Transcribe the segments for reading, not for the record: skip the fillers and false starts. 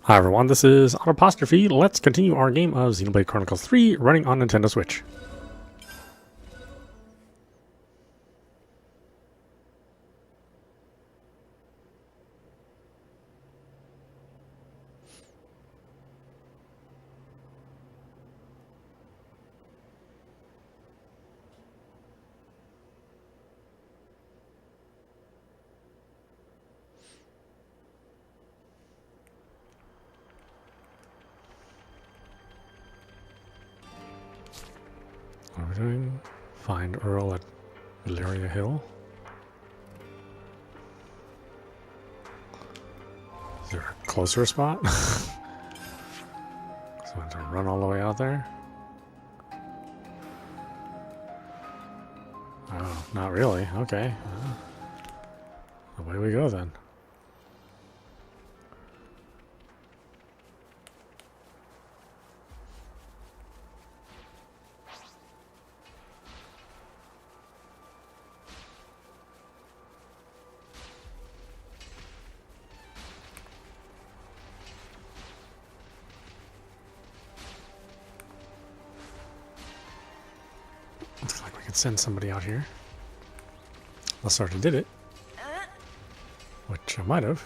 Hi everyone, this is audap. Let's continue our game of Xenoblade Chronicles 3 running on Nintendo Switch. What are we doing? Find Earl at Valeria Hill. Is there a closer spot? So I have to run all the way out there? Oh, not really. Okay. Away we go then. Looks like we could send somebody out here. Unless I already did it. Which I might have.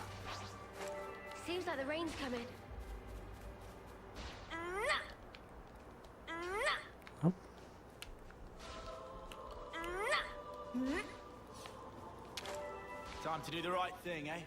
Seems like the rain's coming. Oh. Time to do the right thing, eh?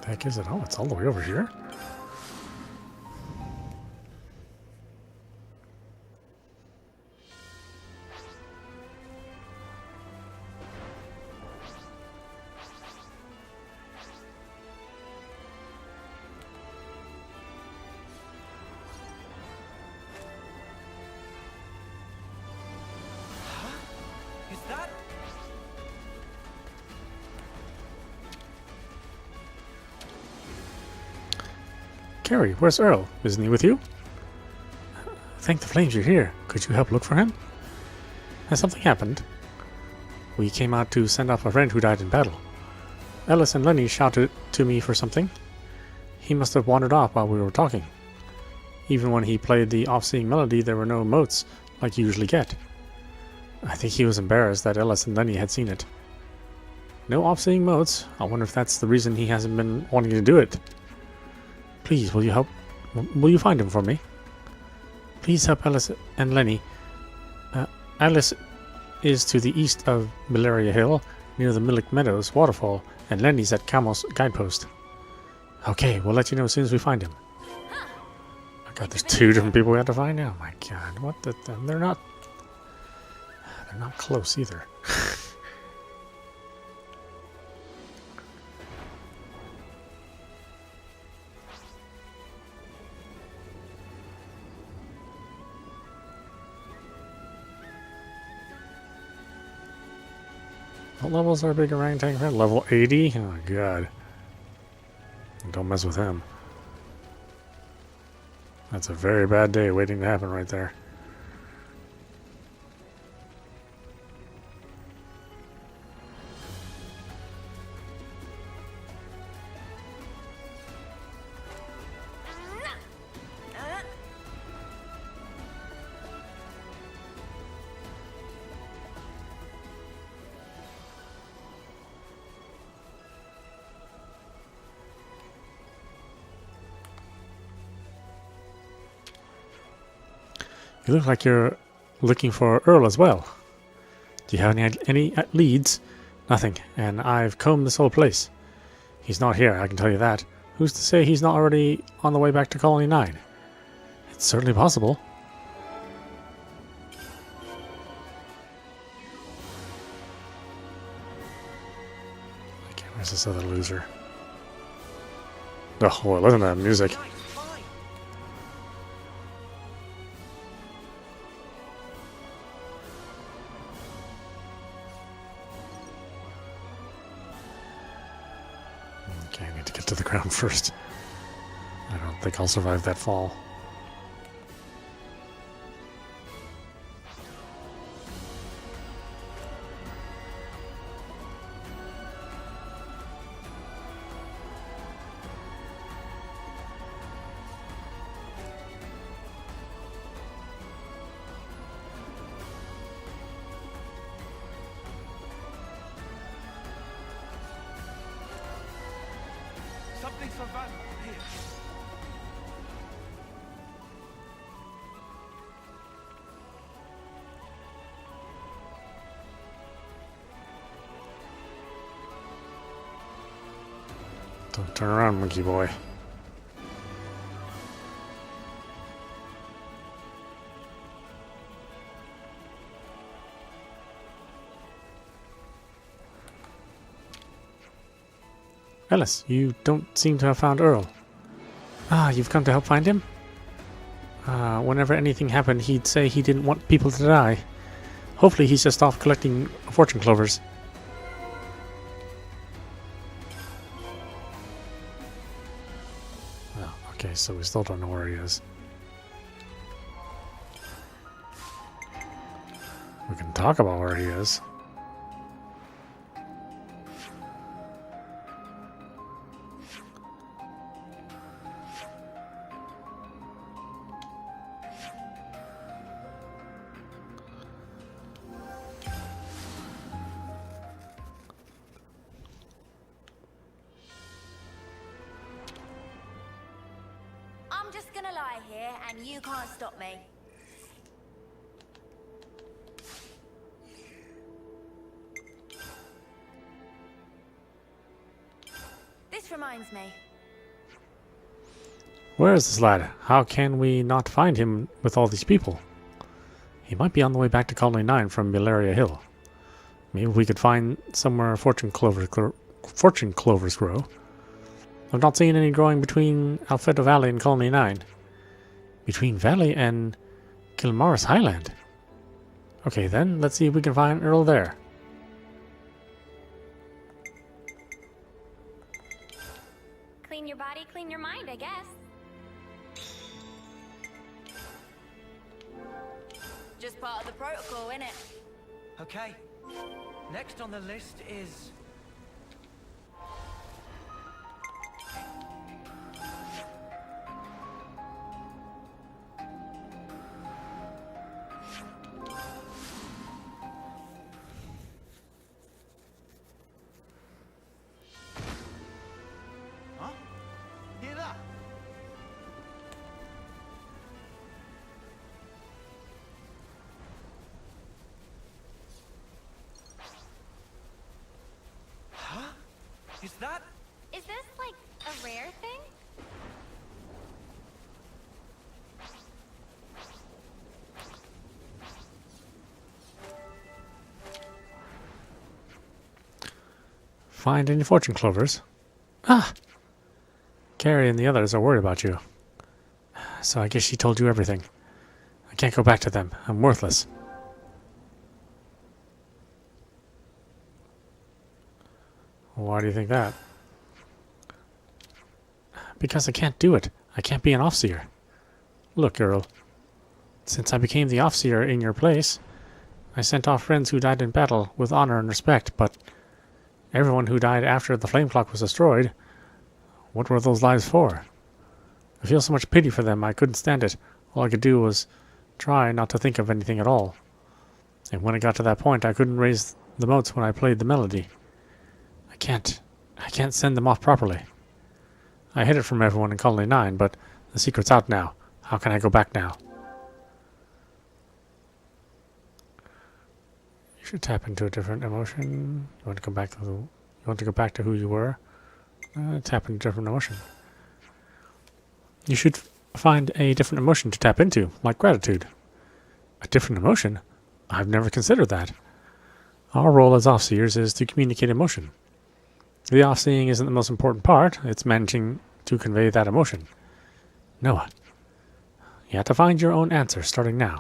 The heck is it? Oh, it's all the way over here? Is that? Carrie, where's Earl? Isn't he with you? Thank the flames you're here. Could you help look for him? Has something happened? We came out to send off a friend who died in battle. Ellis and Lenny shouted to me for something. He must have wandered off while we were talking. Even when he played the off-seeing melody, there were no motes like you usually get. I think he was embarrassed that Ellis and Lenny had seen it. No off-seeing motes? I wonder if that's the reason he hasn't been wanting to do it. Please, will you help? Will you find him for me? Please help Alice and Lenny. Alice is to the east of Valeria Hill, near the Millick Meadows waterfall, and Lenny's at Camel's guidepost. Okay, we'll let you know as soon as we find him. Oh god, there's two different people we have to find? Oh my god, what the... They're not close either. What levels are big orangutan friend? Level 80? Oh god. Don't mess with him. That's a very bad day waiting to happen right there. You look like you're looking for Earl as well. Do you have any leads? Nothing, and I've combed this whole place. He's not here, I can tell you that. Who's to say he's not already on the way back to Colony 9? It's certainly possible. Okay, where's this other loser? Oh, boy, listen to that music. Okay, I need to get to the ground first. I don't think I'll survive that fall. Something's so valuable here. Don't turn around, monkey boy. Ellis, you don't seem to have found Earl. Ah, you've come to help find him? Whenever anything happened, he'd say he didn't want people to die. Hopefully he's just off collecting fortune clovers. Oh, okay, so we still don't know where he is. We can talk about where he is. I'm just gonna lie here, and you can't stop me. This reminds me. Where is this lad? How can we not find him with all these people? He might be on the way back to Colony 9 from Malaria Hill. Maybe we could find somewhere fortune clovers grow. I've not seen any growing between Alfredo Valley and Colony 9. Between Valley and Kilmaris Highland. Okay then, let's see if we can find Earl there. Clean your body, clean your mind, I guess. Just part of the protocol, innit? Okay. Next on the list is... Huh? Hear that? Huh? Is that... Is this, like, a rare thing? Find any fortune clovers? Ah! Carrie and the others are worried about you. So I guess she told you everything. I can't go back to them. I'm worthless. Why do you think that? Because I can't do it. I can't be an Offseer. Look, Earl. Since I became the Offseer in your place, I sent off friends who died in battle with honor and respect, but everyone who died after the flame clock was destroyed, what were those lives for? I feel so much pity for them, I couldn't stand it. All I could do was try not to think of anything at all. And when it got to that point, I couldn't raise the notes when I played the melody. I can't send them off properly. I hid it from everyone in Colony 9, but the secret's out now. How can I go back now? Should tap into a different emotion. You want to go back to who you were. Tap into a different emotion. You should find a different emotion to tap into, like gratitude. A different emotion? I've never considered that. Our role as Offseers is to communicate emotion. The off-seeing isn't the most important part, it's managing to convey that emotion. Noah, you have to find your own answer starting now.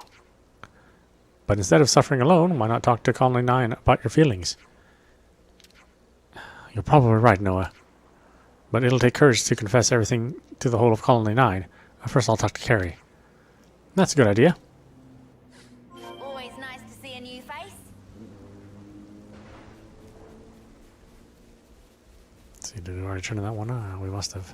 But instead of suffering alone, why not talk to Colony 9 about your feelings? You're probably right, Noah. But it'll take courage to confess everything to the whole of Colony 9. First I'll talk to Carrie. That's a good idea. Always nice to see a new face. Let's see, did we already turn that one on? We must have.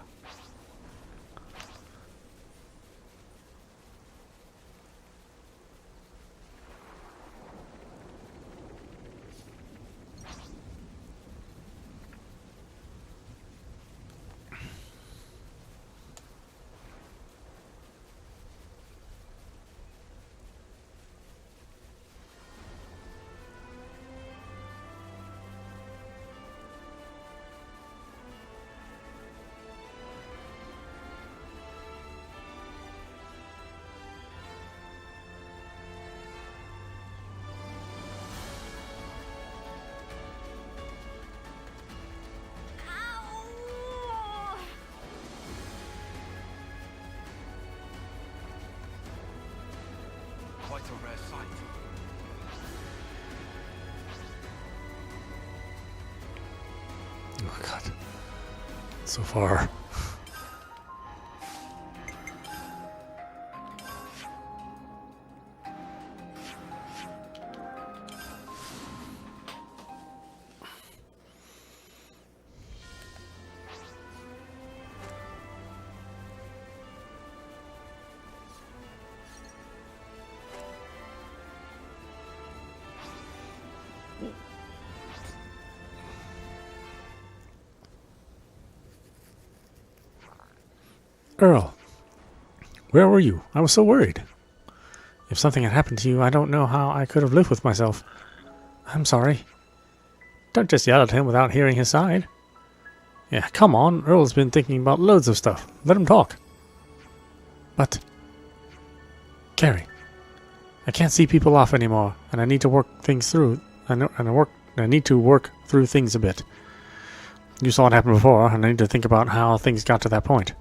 Ow! Quite a rare sight. Oh god. So far. Earl, where were you? I was so worried. If something had happened to you, I don't know how I could have lived with myself. I'm sorry. Don't just yell at him without hearing his side. Yeah, come on. Earl's been thinking about loads of stuff. Let him talk. But... Carrie, I can't see people off anymore, and I need to work things through. I need to work through things a bit. You saw what happened before, and I need to think about how things got to that point.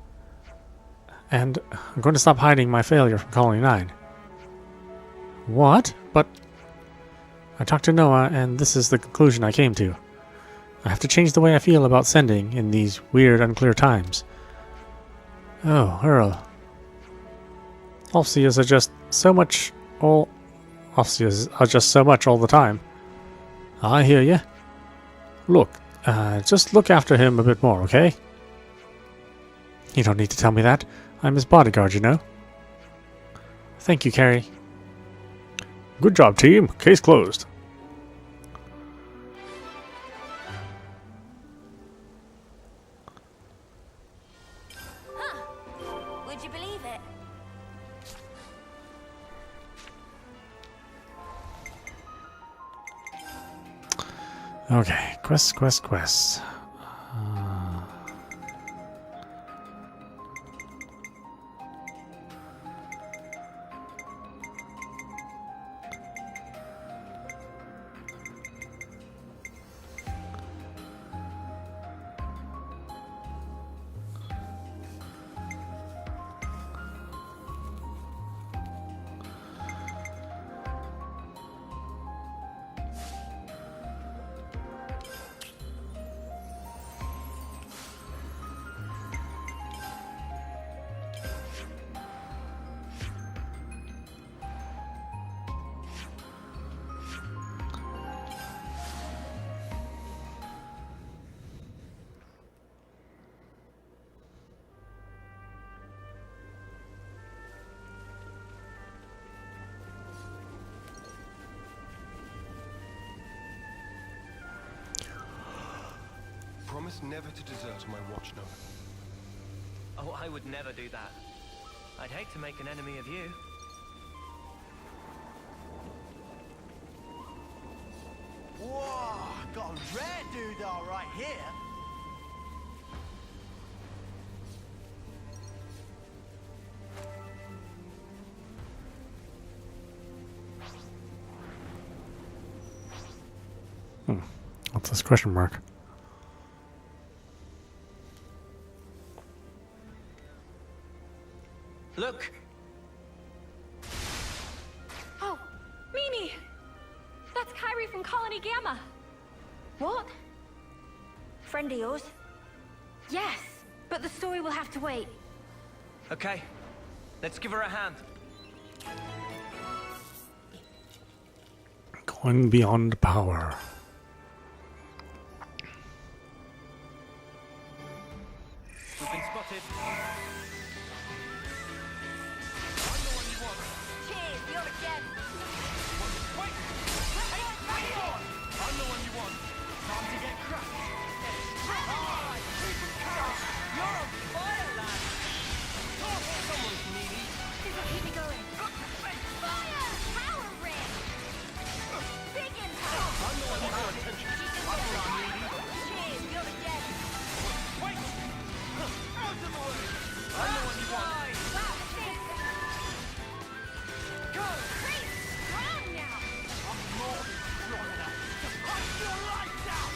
And I'm going to stop hiding my failure from Colony 9. What? But... I talked to Noah, and this is the conclusion I came to. I have to change the way I feel about sending in these weird, unclear times. Oh, Earl. Offseers are just so much all... Offseers are just so much all the time. I hear ya. Look, just look after him a bit more, okay? You don't need to tell me that. I'm his bodyguard, you know. Thank you, Carrie. Good job, team. Case closed. Huh. Would you believe it? Okay, quests. Promise never to desert my watch, Noah. Oh, I would never do that. I'd hate to make an enemy of you. What's this question mark? Look! Oh, Mimi! That's Kyrie from Colony Gamma. What? Friend of yours? Yes, but the story will have to wait. Okay, let's give her a hand. Going beyond power. We've been spotted. Cheers, you're a gem. Wait! Hey, hang on! I'm the one you want. Time to get crushed. You're on fire, lad! Someone's needy. This will keep me going. Fire! Power ring! Big impact! I'm the one you want attention. Cheers, you're a gem. Wait! Out of the way! I'm the one you want. Wow, this is... Go! Chris, strong now! I'm more than strong enough to punch your lights out!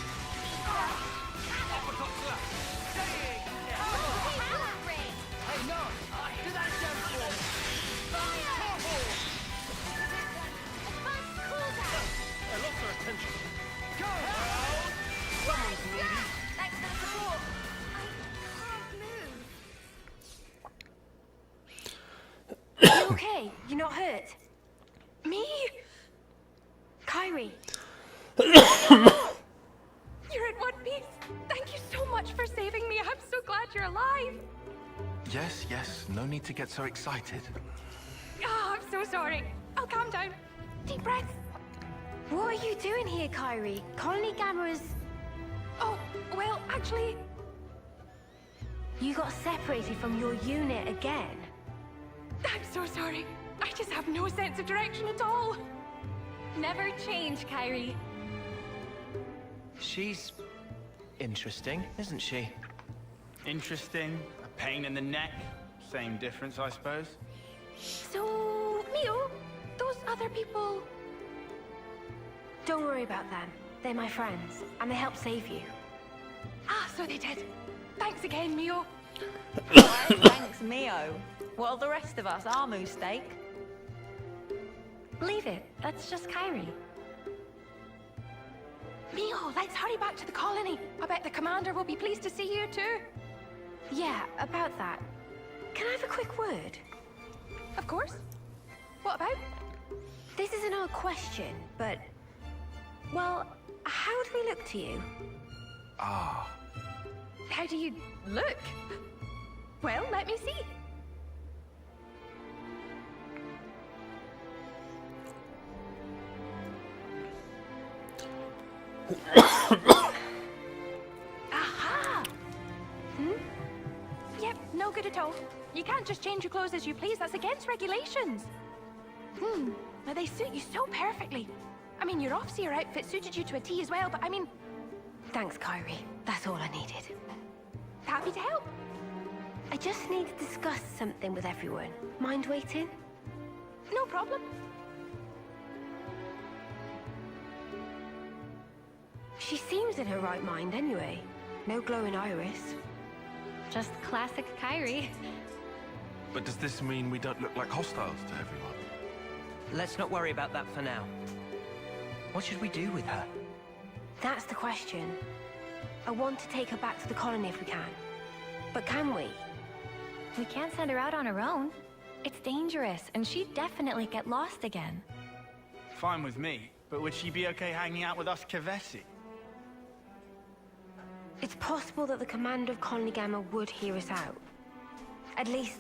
Uppercut slap! Staying! Power ring! Hey, no! Do that again for me! Fire! Advanced cooldown! I lost her attention. Go! Someone's needy. Thanks for the support. I can't move. You okay? You're not hurt? Me? Kyrie. You're in one piece. Thank you so much for saving me. I'm so glad you're alive. Yes, yes, no need to get so excited. Oh, I'm so sorry. I'll calm down. Deep breaths. What are you doing here, Kyrie? Colony Gamma's... Oh, well, actually, You got separated from your unit again. I'm so sorry. I just have no sense of direction at all. Never change, Kyrie. She's interesting, isn't she? Interesting. A pain in the neck. Same difference, I suppose. So, Mio, those other people... Don't worry about them. They're my friends, and they helped save you. Ah, so they did. Thanks again, Mio. Thanks, Mio. Well, the rest of us are moose steak. Leave it. That's just Kyrie. Mio, let's hurry back to the colony. I bet the commander will be pleased to see you too. Yeah, about that. Can I have a quick word? Of course. What about? This is an odd question, but... Well, how do we look to you? Ah, How do you look? Well, let me see. Aha! Yep, no good at all. You can't just change your clothes as you please. That's against regulations. Now they suit you so perfectly. I mean, your off-seer outfit suited you to a T as well, but I mean... Thanks, Kyrie. That's all I needed. Happy to help. I just need to discuss something with everyone. Mind waiting? No problem. She seems in her right mind anyway. No glowing iris. Just classic Kyrie. but does this mean we don't look like hostiles to everyone? Let's not worry about that for now. What should we do with her? That's the question. I want to take her back to the colony if we can. But can we? We can't send her out on her own. It's dangerous, and she'd definitely get lost again. Fine with me, but would she be okay hanging out with us Kevesi? It's possible that the commander of Colony Gamma would hear us out. At least,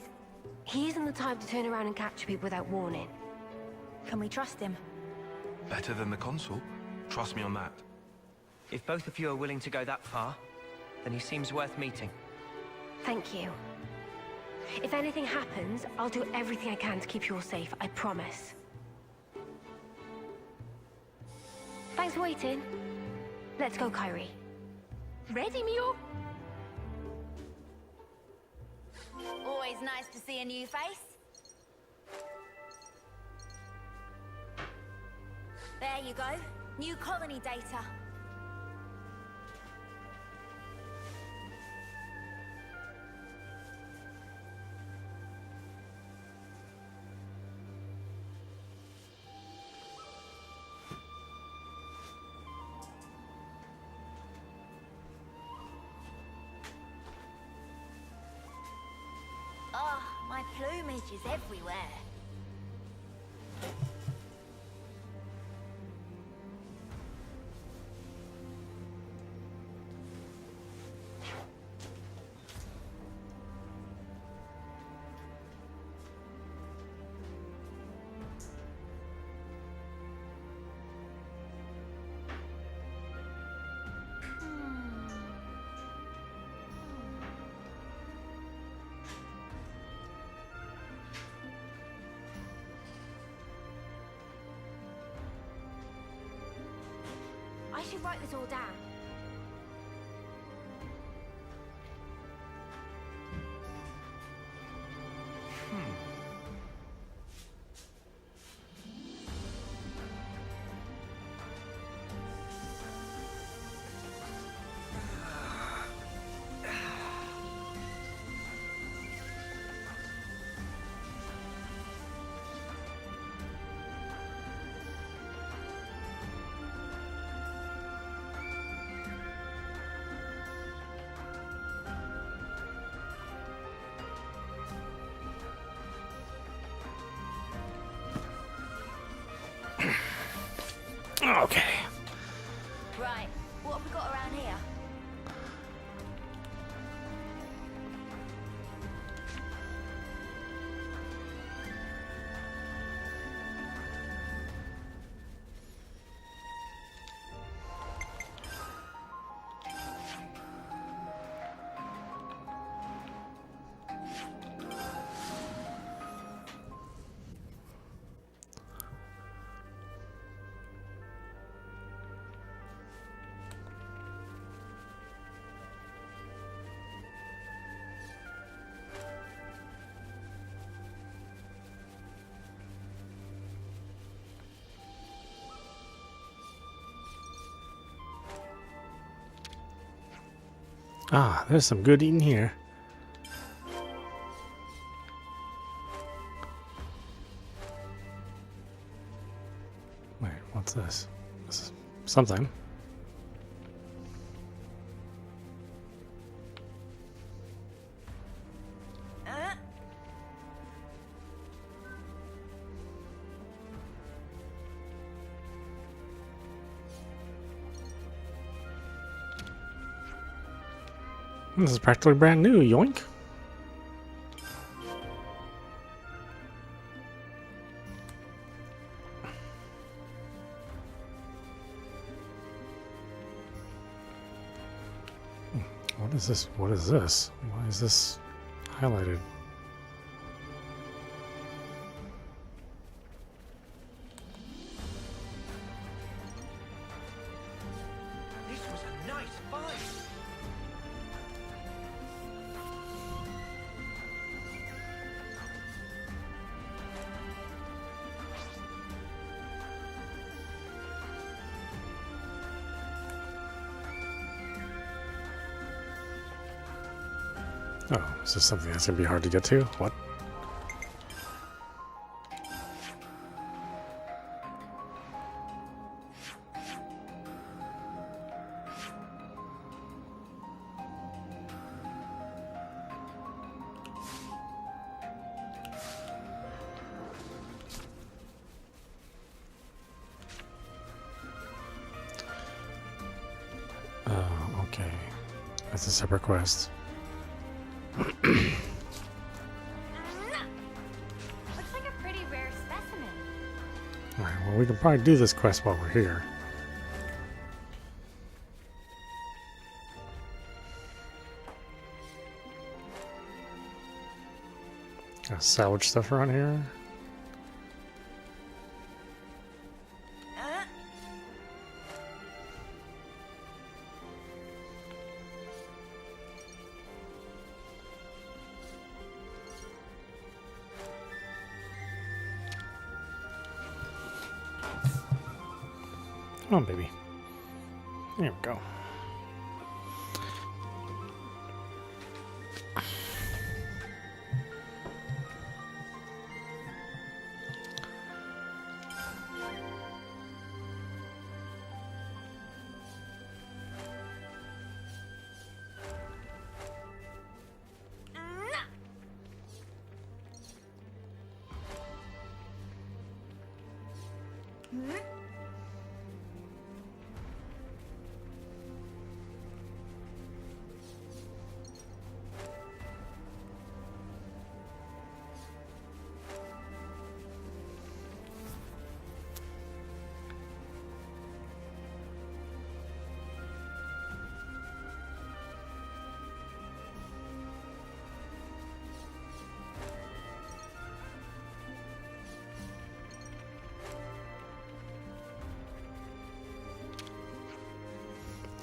he isn't the type to turn around and capture people without warning. Can we trust him? Better than the consul. Trust me on that. If both of you are willing to go that far, then he seems worth meeting. Thank you. If anything happens, I'll do everything I can to keep you all safe, I promise. Thanks for waiting. Let's go, Kyrie. Ready, Mio? Always nice to see a new face. There you go. New colony data. plumage is everywhere. I should write this all down. Okay. Right, what have we got around here? Ah, there's some good eating here. Wait, what's this? This is something. This is practically brand new, yoink. What is this? What is this? Why is this highlighted? This was a nice fight. Oh, is this something that's gonna be hard to get to? What? Oh, okay. That's a separate quest. Looks like a pretty rare specimen. Alright, well, we can probably do this quest while we're here. Got salvage stuff around here. Come on, baby. There we go.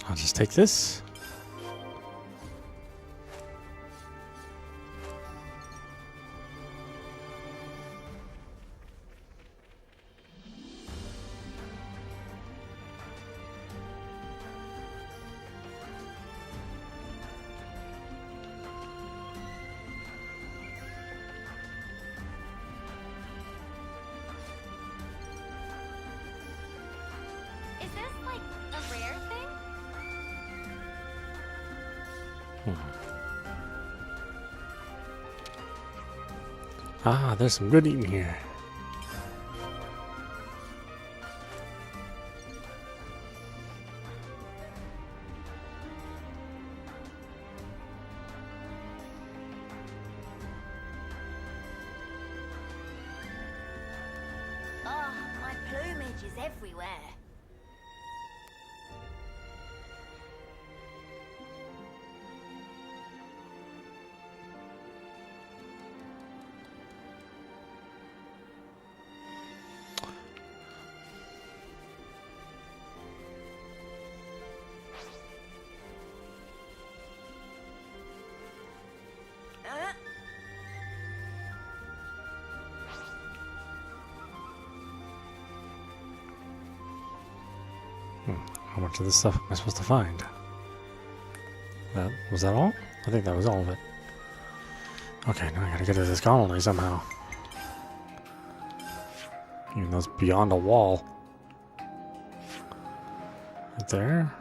I'll just take this. Is this like a rare thing? Ah, there's some good eating here. Oh, my plumage is everywhere. How much of this stuff am I supposed to find? Was that all? I think that was all of it. Okay, now I gotta get to this colony somehow. Even though it's beyond a wall. Right there.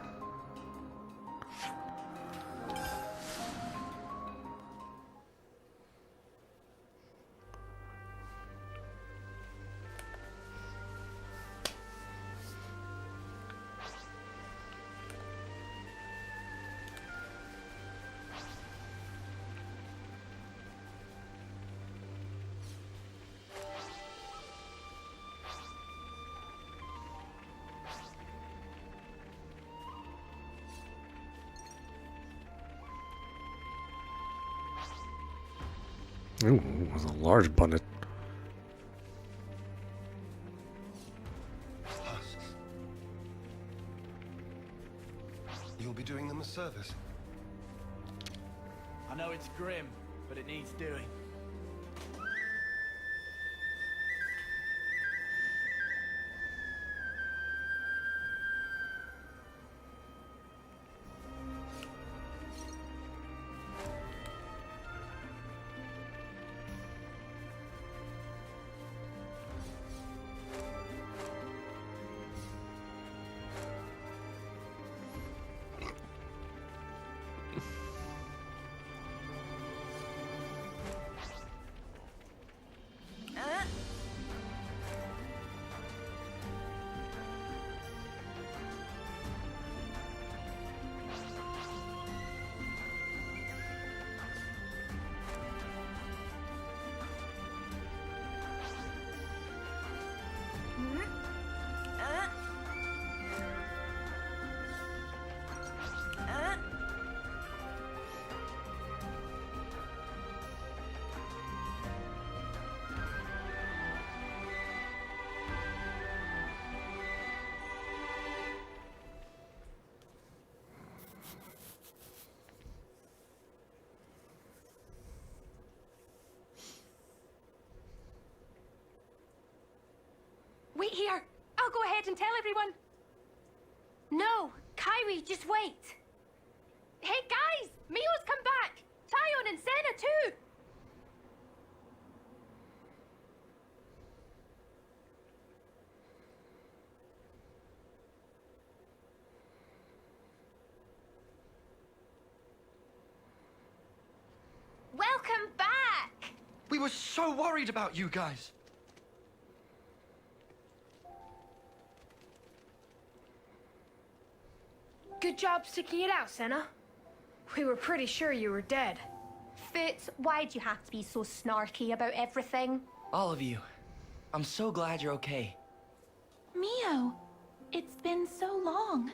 Ooh, it was a large bunnet. Husks. You'll be doing them a service. I know it's grim, but it needs doing. Wait here. I'll go ahead and tell everyone. No, Kyrie, just wait. Hey guys, Mio's come back. Tyon and Senna too. Welcome back. We were so worried about you guys. Good job sticking it out, Senna. We were pretty sure you were dead. Fitz, why'd you have to be so snarky about everything? All of you. I'm so glad you're okay. Mio, it's been so long.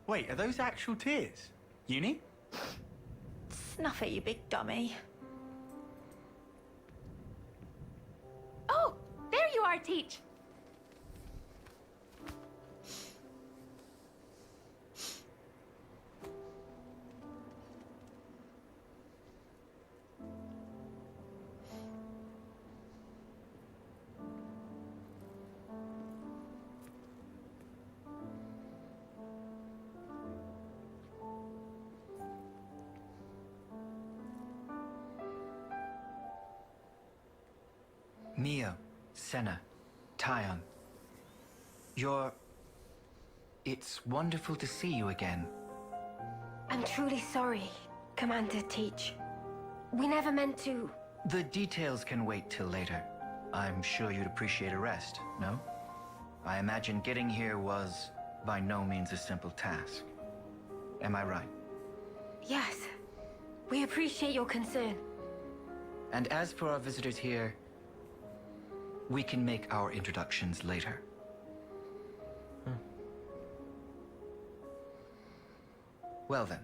Wait, are those actual tears? Uni? Snuff it, you big dummy. Oh, there you are, Teach. Mio, Senna, Tyon. It's wonderful to see you again. I'm truly sorry, Commander Teach. We never meant to... The details can wait till later. I'm sure you'd appreciate a rest, no? I imagine getting here was by no means a simple task. Am I right? Yes. We appreciate your concern. And as for our visitors here, we can make our introductions later. Well then.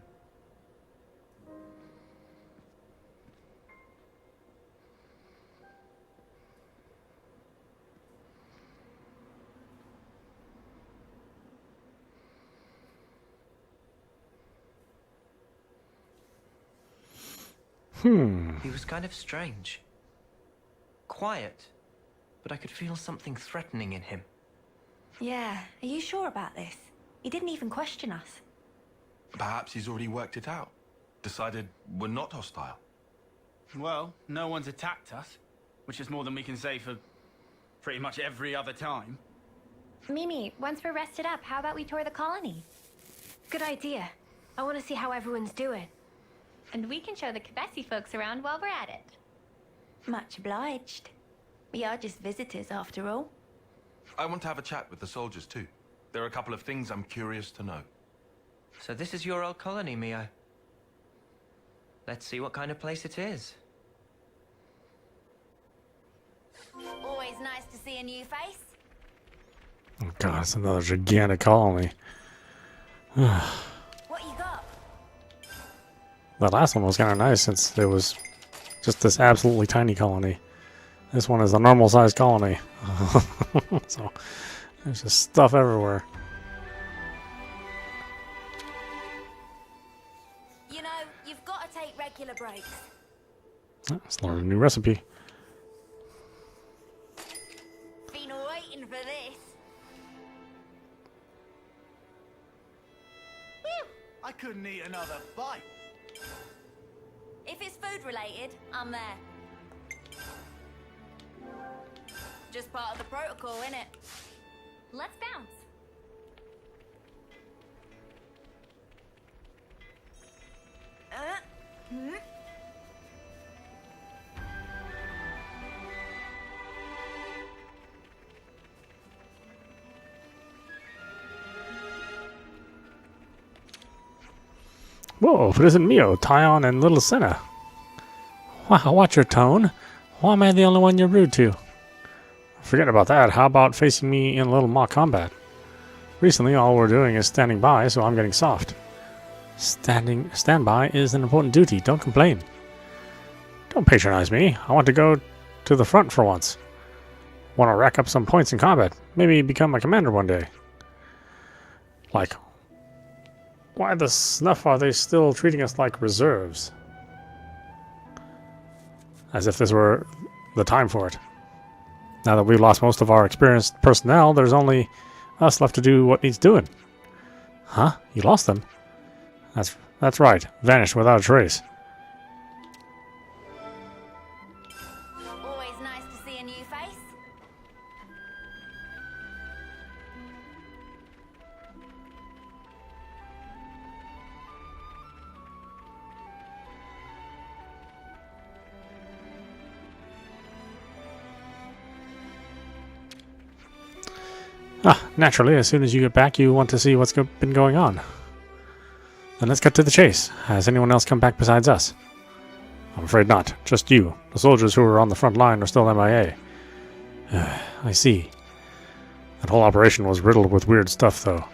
He was kind of strange. Quiet, but I could feel something threatening in him. Yeah, are you sure about this? He didn't even question us. Perhaps he's already worked it out. Decided we're not hostile. Well, no one's attacked us, which is more than we can say for pretty much every other time. Mimi, once we're rested up, how about we tour the colony? Good idea. I want to see how everyone's doing. And we can show the Kevesi folks around while we're at it. Much obliged. We are just visitors after all. I want to have a chat with the soldiers too. There are a couple of things I'm curious to know. So this is your old colony, Mio. Let's see what kind of place it is. Always nice to see a new face. Oh god, it's another gigantic colony. What you got? The last one was kind of nice since it was just this absolutely tiny colony. This one is a normal sized colony. So there's just stuff everywhere. You know, you've got to take regular breaks. Let's learn a new recipe. Been waiting for this. I couldn't eat another bite. If it's food related, I'm there. Just part of the protocol, innit? Let's bounce. Whoa, if it isn't Mio, Tyon, and little Senna. Wow, watch your tone. Why am I the only one you're rude to? Forget about that. How about facing me in a little mock combat? Recently, all we're doing is standing by, so I'm getting soft. Standby is an important duty. Don't complain. Don't patronize me. I want to go to the front for once. Want to rack up some points in combat. Maybe become a commander one day. Like, why the snuff are they still treating us like reserves? As if this were the time for it. Now that we've lost most of our experienced personnel, there's only us left to do what needs doing. Huh? You lost them? That's right. Vanished without a trace. Always nice to see a new face. Ah, naturally, as soon as you get back, you want to see what's been going on. Then let's get to the chase. Has anyone else come back besides us? I'm afraid not. Just you. The soldiers who were on the front line are still MIA. I see. That whole operation was riddled with weird stuff, though.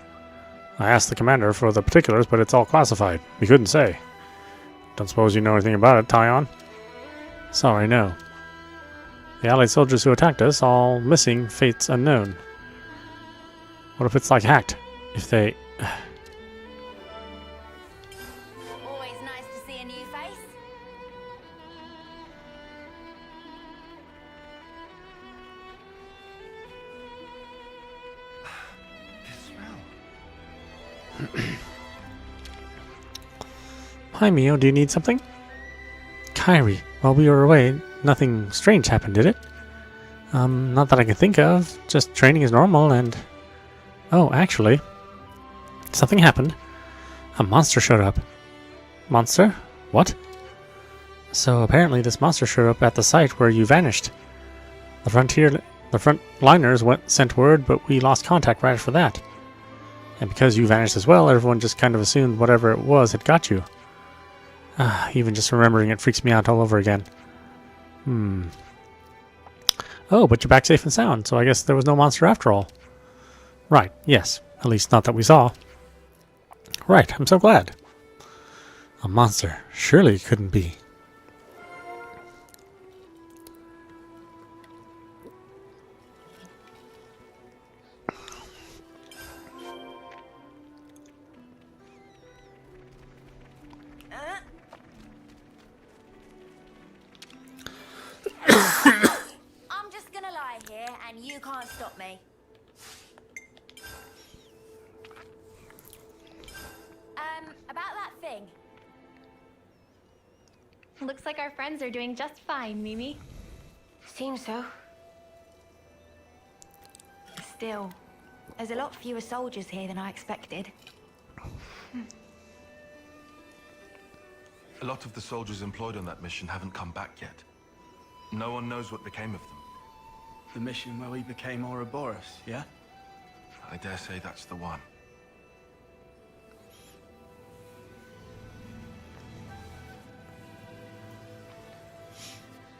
I asked the commander for the particulars, but it's all classified. We couldn't say. Don't suppose you know anything about it, Tyon? Sorry, no. The Allied soldiers who attacked us, all missing, fates unknown. What if it's like hacked? If they... Always nice to see a new face. This smell. Hi, Mio. Do you need something? Kyrie, while we were away, nothing strange happened, did it? Not that I can think of. Just training as normal and... Oh, actually, something happened. A monster showed up. Monster? What? So apparently this monster showed up at the site where you vanished. The frontliners sent word, but we lost contact right after that. And because you vanished as well, everyone just kind of assumed whatever it was had got you. Even just remembering it freaks me out all over again. Oh, but you're back safe and sound, so I guess there was no monster after all. Right, yes. At least not that we saw. Right, I'm so glad. A monster. Surely it couldn't be. I'm just gonna lie here and you can't stop me. About that thing. Looks like our friends are doing just fine, Mimi. Seems so. Still, there's a lot fewer soldiers here than I expected. A lot of the soldiers employed on that mission haven't come back yet. No one knows what became of them. The mission where we became Ouroboros, yeah? I dare say that's the one.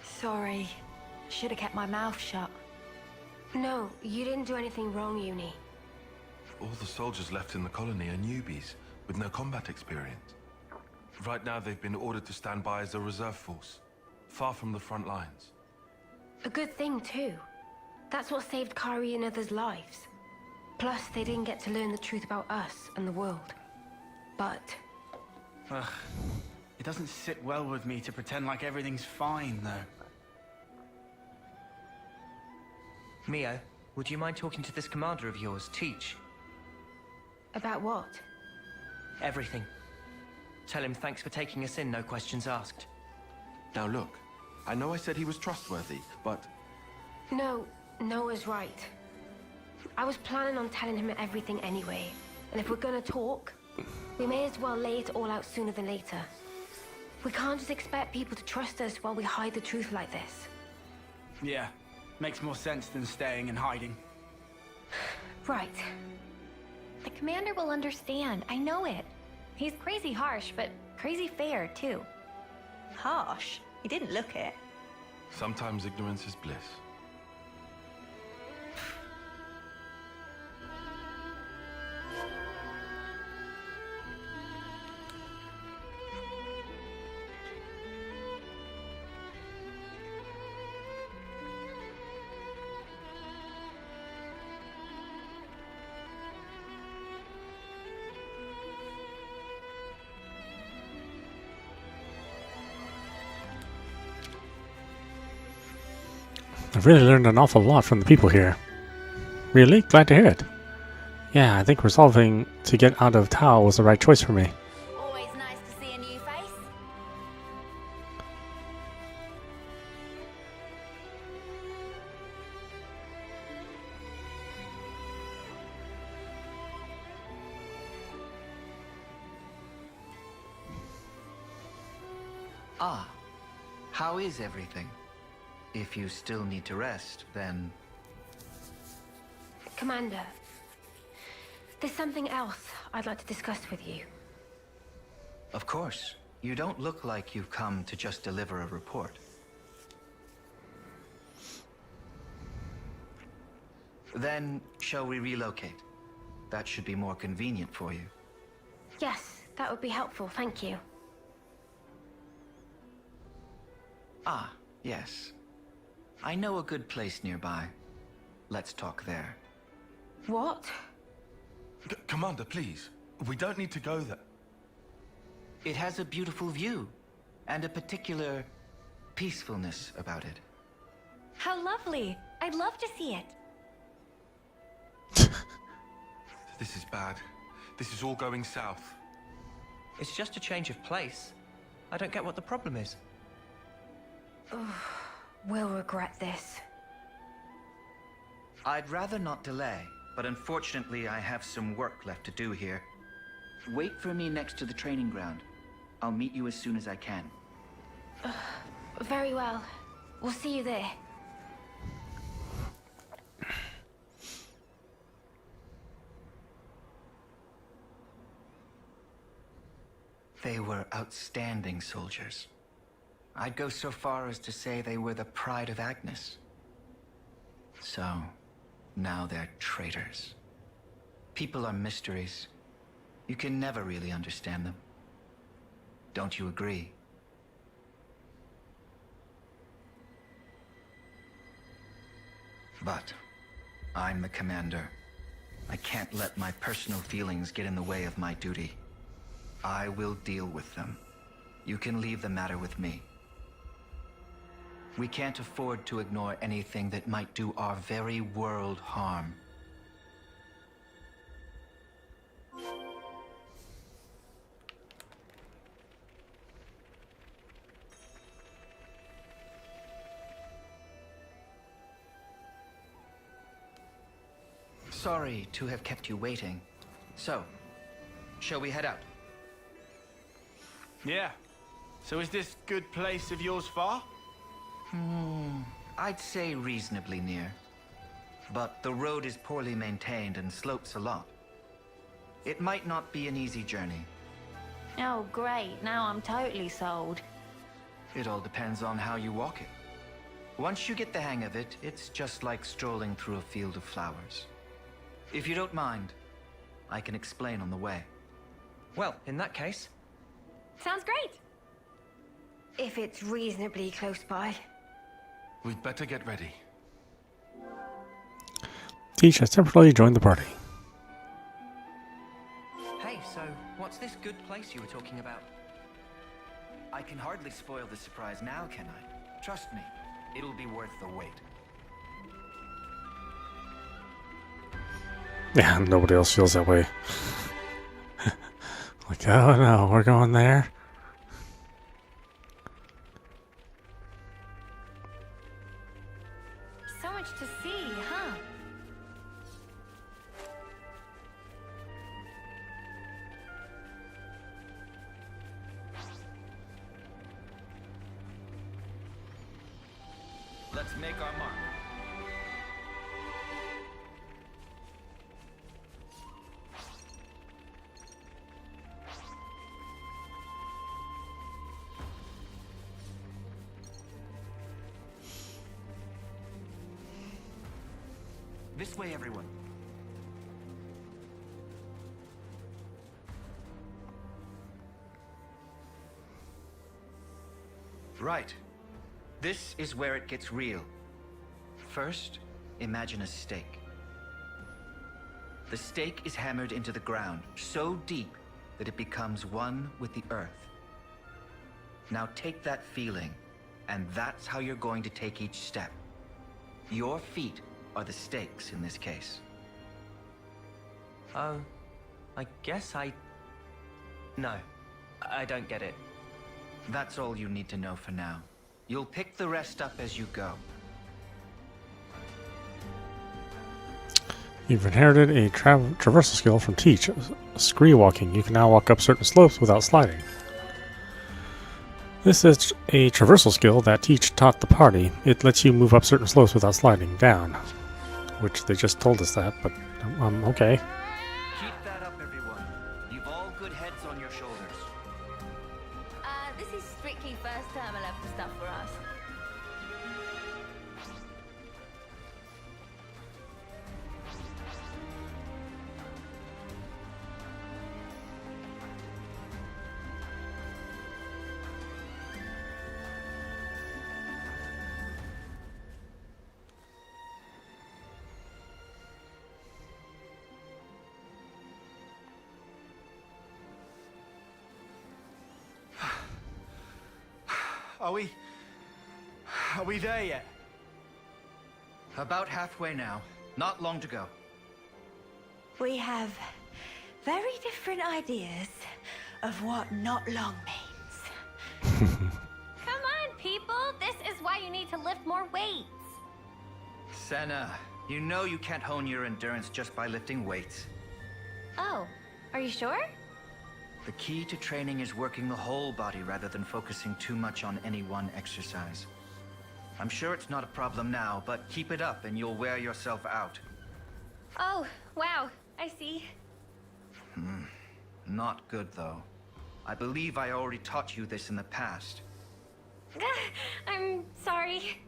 Sorry. Should have kept my mouth shut. No, you didn't do anything wrong, Uni. All the soldiers left in the colony are newbies with no combat experience. Right now they've been ordered to stand by as a reserve force, far from the front lines. A good thing, too. That's what saved Kyrie and others' lives. Plus, they didn't get to learn the truth about us and the world. But... Ugh. It doesn't sit well with me to pretend like everything's fine, though. Mio, would you mind talking to this commander of yours, Teach? about what? Everything. Tell him thanks for taking us in, no questions asked. Now look, I know I said he was trustworthy, but... No, Noah's right. I was planning on telling him everything anyway. And if we're gonna talk, we may as well lay it all out sooner than later. We can't just expect people to trust us while we hide the truth like this. Yeah, makes more sense than staying and hiding. Right. The commander will understand, I know it. He's crazy harsh, but crazy fair, too. Harsh? He didn't look it. Sometimes ignorance is bliss. I've really learned an awful lot from the people here. Really? Glad to hear it. Yeah, I think resolving to get out of Tau was the right choice for me. Always nice to see a new face. Ah, how is everything? If you still need to rest, then... Commander, There's something else I'd like to discuss with you. Of course. You don't look like you've come to just deliver a report. Then, shall we relocate? That should be more convenient for you. Yes, that would be helpful, thank you. Ah, yes. I know a good place nearby. Let's talk there. What? Commander, please. We don't need to go there. It has a beautiful view, and a particular peacefulness about it. How lovely. I'd love to see it. This is bad. This is all going south. It's just a change of place. I don't get what the problem is. We'll regret this. I'd rather not delay, but unfortunately I have some work left to do here. Wait for me next to the training ground. I'll meet you as soon as I can. Very well. We'll see you there. They were outstanding soldiers. I'd go so far as to say they were the pride of Agnus. So, now they're traitors. People are mysteries. You can never really understand them. Don't you agree? But I'm the commander. I can't let my personal feelings get in the way of my duty. I will deal with them. You can leave the matter with me. We can't afford to ignore anything that might do our very world harm. Sorry to have kept you waiting. So, shall we head out? Yeah. So is this good place of yours far? I'd say reasonably near. But the road is poorly maintained and slopes a lot. It might not be an easy journey. Oh, great. Now I'm totally sold. It all depends on how you walk it. Once you get the hang of it, it's just like strolling through a field of flowers. If you don't mind, I can explain on the way. Well, in that case... Sounds great. If it's reasonably close by. We'd better get ready. Teach has temporarily joined the party. Hey, so what's this good place you were talking about? I can hardly spoil the surprise now, can I? Trust me, it'll be worth the wait. Yeah, nobody else feels that way. Like, oh no, we're going there. So much to see, huh? Let's make our mark. This way, everyone. Right. This is where it gets real. First, imagine a stake. The stake is hammered into the ground so deep that it becomes one with the earth. Now take that feeling, and that's how you're going to take each step. Your feet are the stakes in this case. Oh, I guess No, I don't get it. That's all you need to know for now. You'll pick the rest up as you go. You've inherited a traversal skill from Teach, scree walking. You can now walk up certain slopes without sliding. This is a traversal skill that Teach taught the party. It lets you move up certain slopes without sliding down. Which they just told us that, but okay. Keep strictly first term level stuff for us. Are we there yet? About halfway now. Not long to go. We have very different ideas of what not long means. Come on, people! This is why you need to lift more weights. Senna, you know you can't hone your endurance just by lifting weights. Oh, are you sure? The key to training is working the whole body rather than focusing too much on any one exercise. I'm sure it's not a problem now, but keep it up and you'll wear yourself out. Oh, wow. I see. Not good, though. I believe I already taught you this in the past. I'm sorry.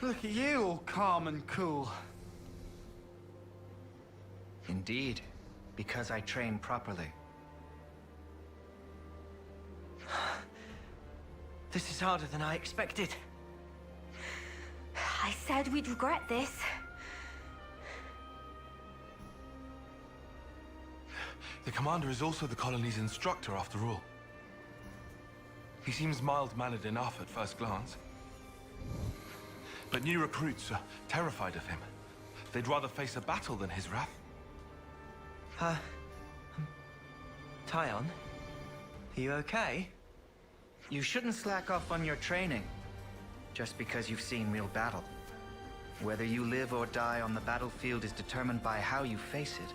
Look at you, all calm and cool. Indeed, because I train properly. This is harder than I expected. I said we'd regret this. The commander is also the colony's instructor, after all. He seems mild-mannered enough at first glance. But new recruits are terrified of him. They'd rather face a battle than his wrath. Tyon? Are you okay? You shouldn't slack off on your training, just because you've seen real battle. Whether you live or die on the battlefield is determined by how you face it.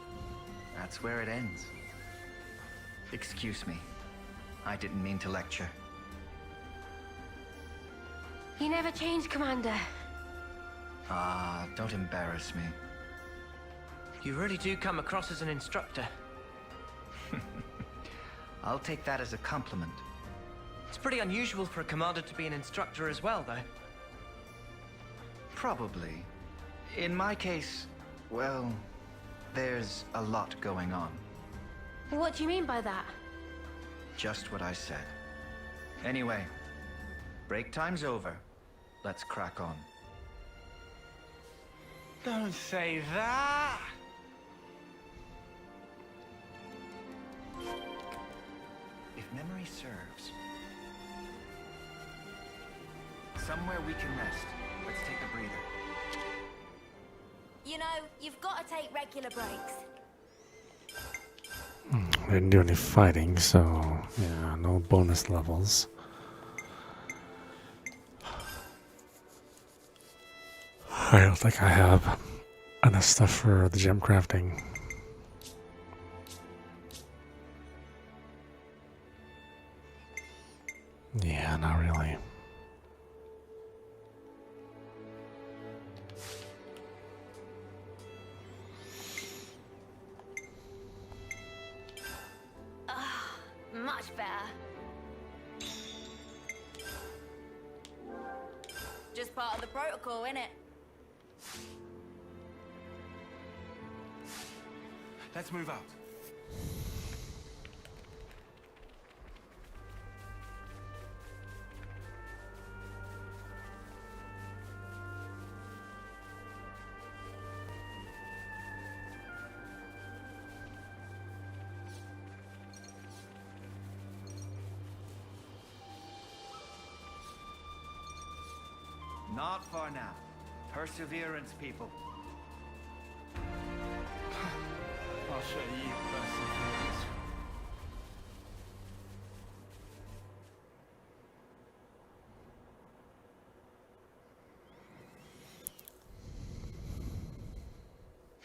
That's where it ends. Excuse me. I didn't mean to lecture. You never change, Commander. Ah, don't embarrass me. You really do come across as an instructor. I'll take that as a compliment. It's pretty unusual for a commander to be an instructor as well, though. Probably. In my case, well, there's a lot going on. What do you mean by that? Just what I said. Anyway, break time's over. Let's crack on. Don't say that! If memory serves, somewhere we can rest. Let's take a breather. You know, you've got to take regular breaks. I didn't do any fighting, so yeah, no bonus levels. I don't think I have enough stuff for the gem crafting. Yeah, not really. Much better. Just part of the protocol, innit? Let's move out. Not far now. Perseverance, people. I'll show you perseverance.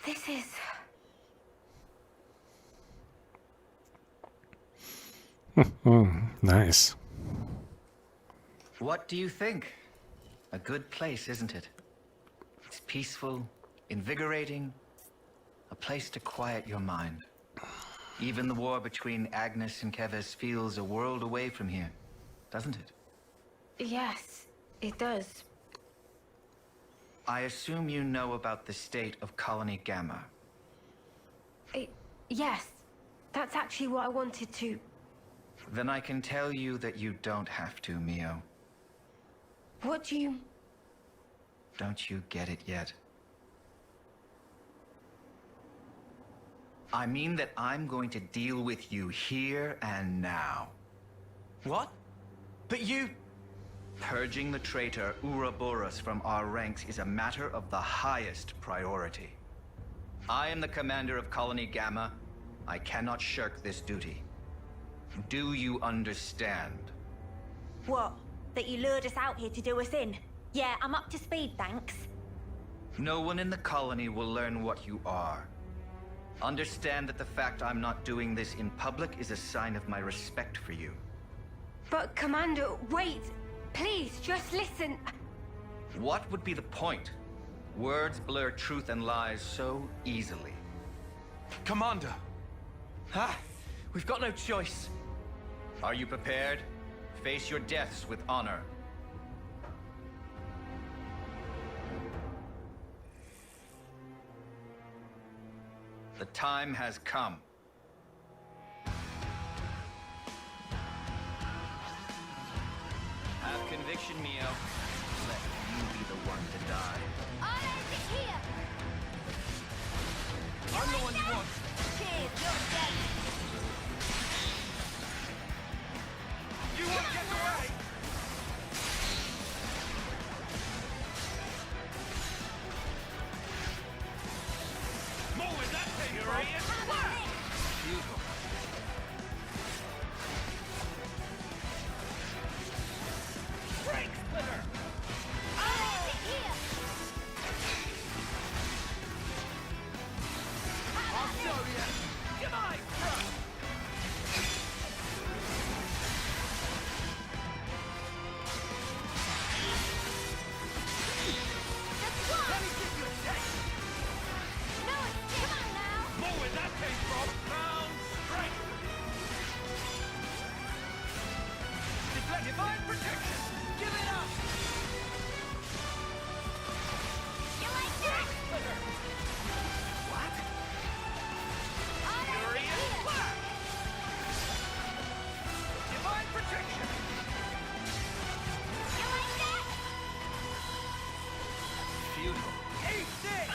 This is... Nice. What do you think? A good place, isn't it? It's peaceful, invigorating, a place to quiet your mind. Even the war between Agnus and Keves feels a world away from here, doesn't it? Yes, it does. I assume you know about the state of Colony Gamma. Yes, that's actually what I wanted to. Then I can tell you that you don't have to, Mio. What do you... Don't you get it yet? I mean that I'm going to deal with you here and now. What? But you... Purging the traitor Ouroboros from our ranks is a matter of the highest priority. I am the commander of Colony Gamma. I cannot shirk this duty. Do you understand? What? That you lured us out here to do us in? Yeah, I'm up to speed, thanks. No one in the colony will learn what you are. Understand that the fact I'm not doing this in public is a sign of my respect for you. But, Commander, wait! Please, just listen. What would be the point? Words blur truth and lies so easily. Commander! Ha! We've got no choice. Are you prepared? Face your deaths with honor. The time has come. Have conviction, Mio. Let you be the one to die. Here! I'm the one you want. Cheers, you're dead! You won't get away! More with that thing, you're idiot! Futile. Break splitter! Here! I'll show you! Goodbye! Let me give you a taste! No, come on now! More where that came from! Round straight! Deflect divine protection! Give it up! You like that? What? Auto Furious here! Flash! Divine protection! You like that? Futile. Eat this!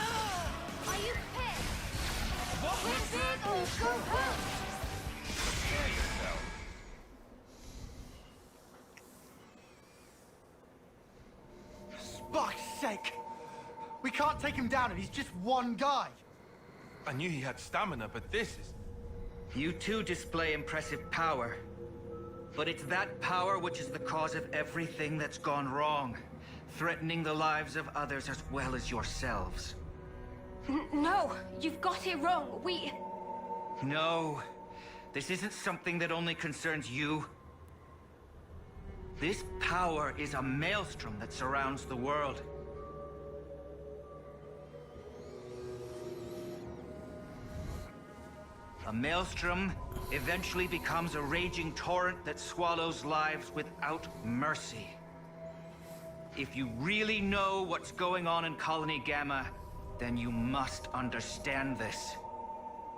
Are you pissed? What was that? Go home! Prepare yourself! Fuck's sake! We can't take him down if he's just one guy. I knew he had stamina, but this is... You too display impressive power. But it's that power which is the cause of everything that's gone wrong, threatening the lives of others as well as yourselves. No, you've got it wrong. No, this isn't something that only concerns you. This power is a maelstrom that surrounds the world. A maelstrom eventually becomes a raging torrent that swallows lives without mercy. If you really know what's going on in Colony Gamma, then you must understand this.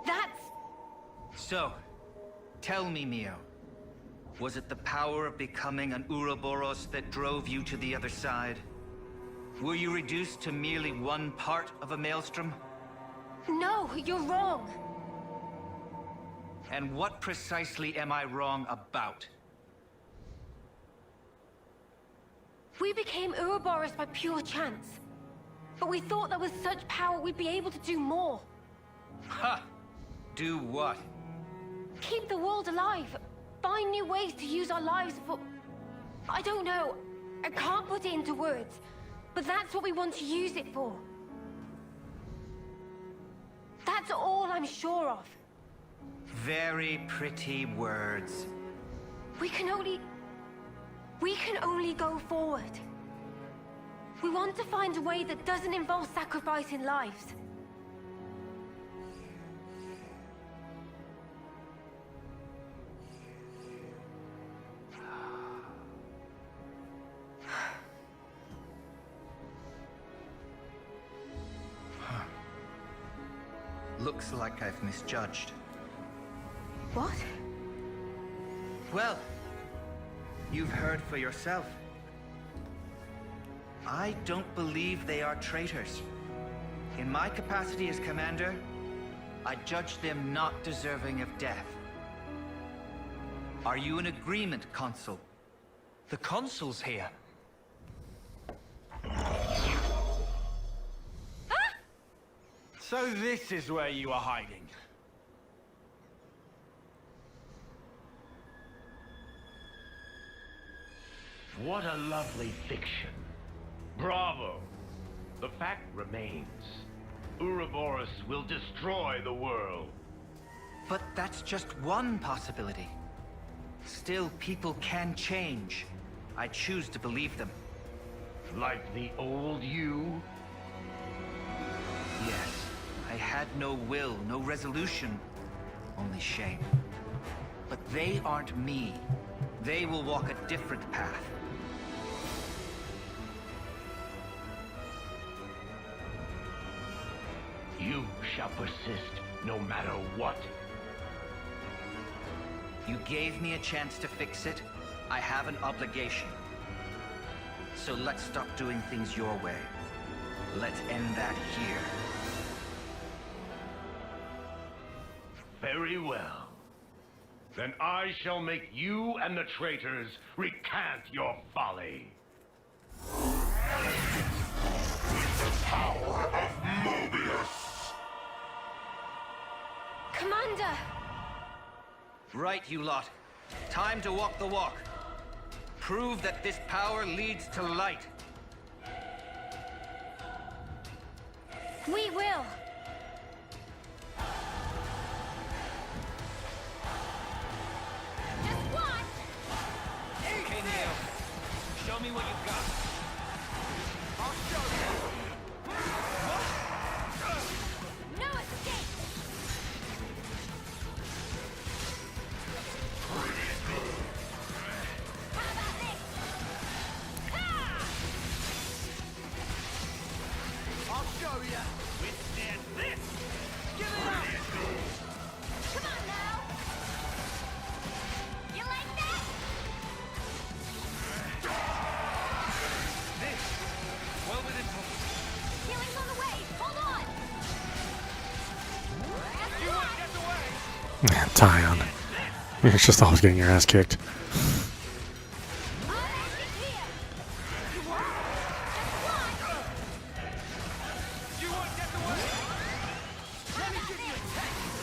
That's... So, tell me, Mio. Was it the power of becoming an Ouroboros that drove you to the other side? Were you reduced to merely one part of a maelstrom? No, you're wrong. And what precisely am I wrong about? We became Ouroboros by pure chance. But we thought that with such power we'd be able to do more. Ha! Do what? Keep the world alive. Find new ways to use our lives for... I don't know. I can't put it into words. But that's what we want to use it for. That's all I'm sure of. Very pretty words. We can only go forward. We want to find a way that doesn't involve sacrificing lives. looks like I've misjudged. What? Well, you've heard for yourself. I don't believe they are traitors. In my capacity as commander, I judge them not deserving of death. Are you in agreement, Consul? The Consul's here. So this is where you are hiding. What a lovely fiction. Bravo. The fact remains. Ouroboros will destroy the world. But that's just one possibility. Still, people can change. I choose to believe them. Like the old you? Yes, I had no will, no resolution, only shame. But they aren't me. They will walk a different path. You shall persist, no matter what. You gave me a chance to fix it. I have an obligation. So let's stop doing things your way. Let's end that here. Very well. Then I shall make you and the traitors recant your folly. With the power of Mobius! Commander! Right, you lot. Time to walk the walk. Prove that this power leads to light. We will! Just watch! Okay, Mio. Show me what you've got. I'll show you. No escape! How about this? Ha! I'll show you. Withstand this! Give it up. Come on now! You like that? This. Well within. Healing's on the way! Hold on! Just You watch! won't get away. Man, Tyon. You're just always getting your ass kicked. Audap is here! You what? Just watch! You won't get away. Let me give you a taste.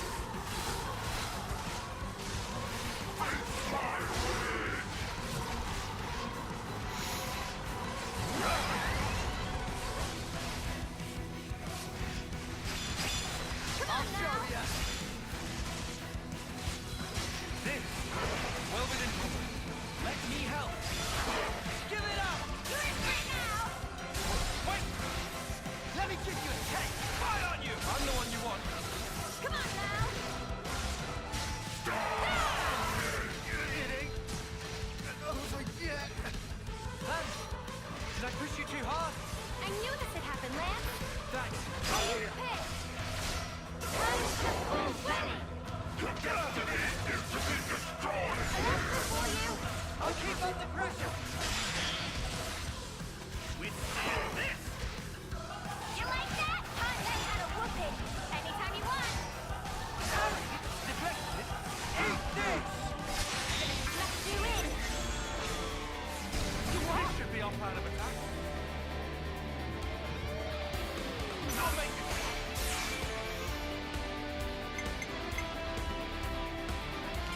Come on now! Show ya. This. Well within. Let me help. Give it up. Do it right now! Wait. Let me give you a taste. Fire on you. I'm the one you want. Come on now! Kidding. Oh, yeah. Lance, did I push you too hard? I knew this would happen, Lance! Thanks. Are you pissed? Time to full ready! For you? I'll keep up the pressure. Withstand this! You like that? I let you have a whooping. Anytime you want. Deflected. Eat this. Let's do it. You This what? should be our plan of attack. I'll make it.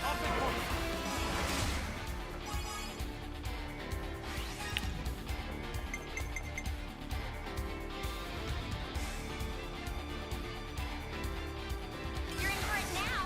Off the point. You're in for it now.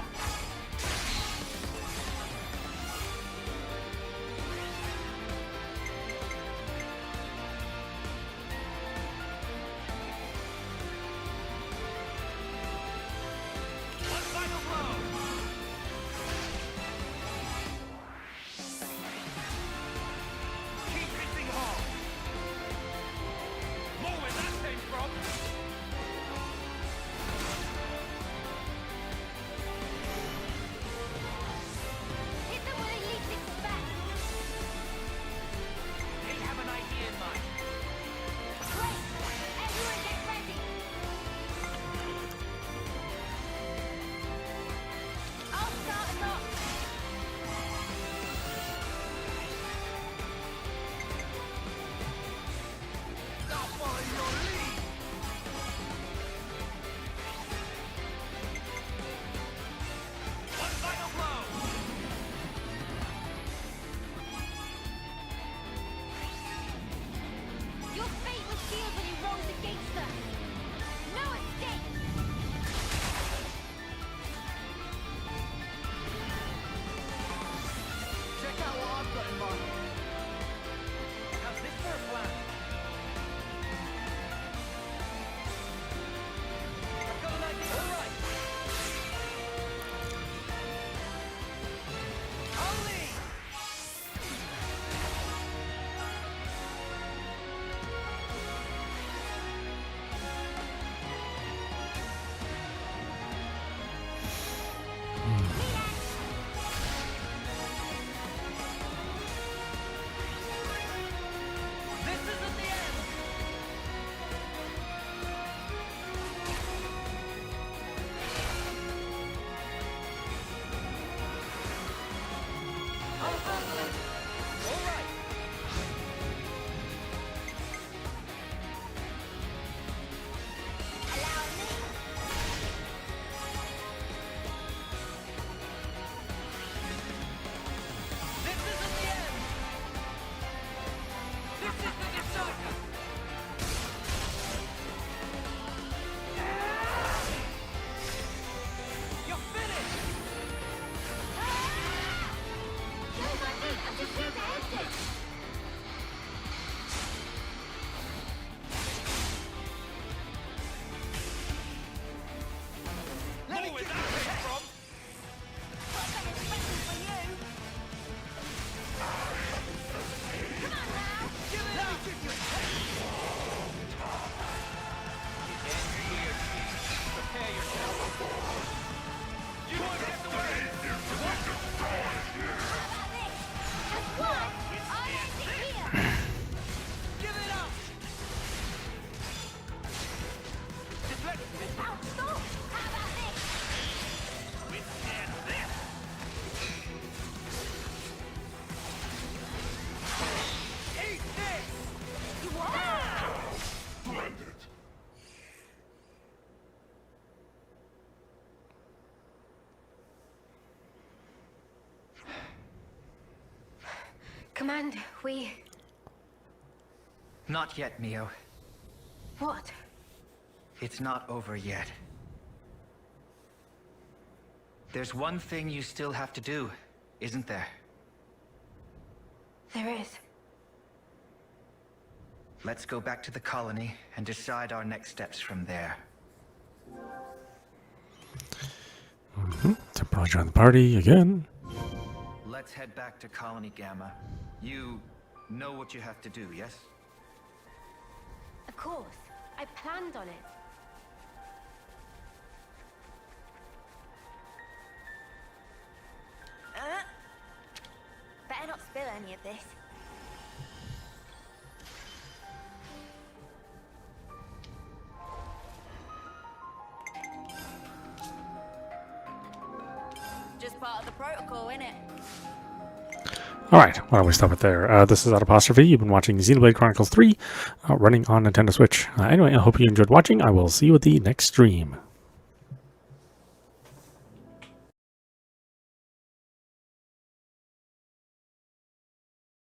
Command, we... Not yet, Mio. What? It's not over yet. There's one thing you still have to do, isn't there? There is. Let's go back to the colony and decide our next steps from there. Temporarily join the party again. Let's head back to Colony Gamma. You know what you have to do, yes? Of course. I planned on it. Better not spill any of this. Just part of the protocol, innit? Alright, why don't we stop it there? This is audap. You've been watching Xenoblade Chronicles 3, running on Nintendo Switch. Anyway, I hope you enjoyed watching. I will see you at the next stream.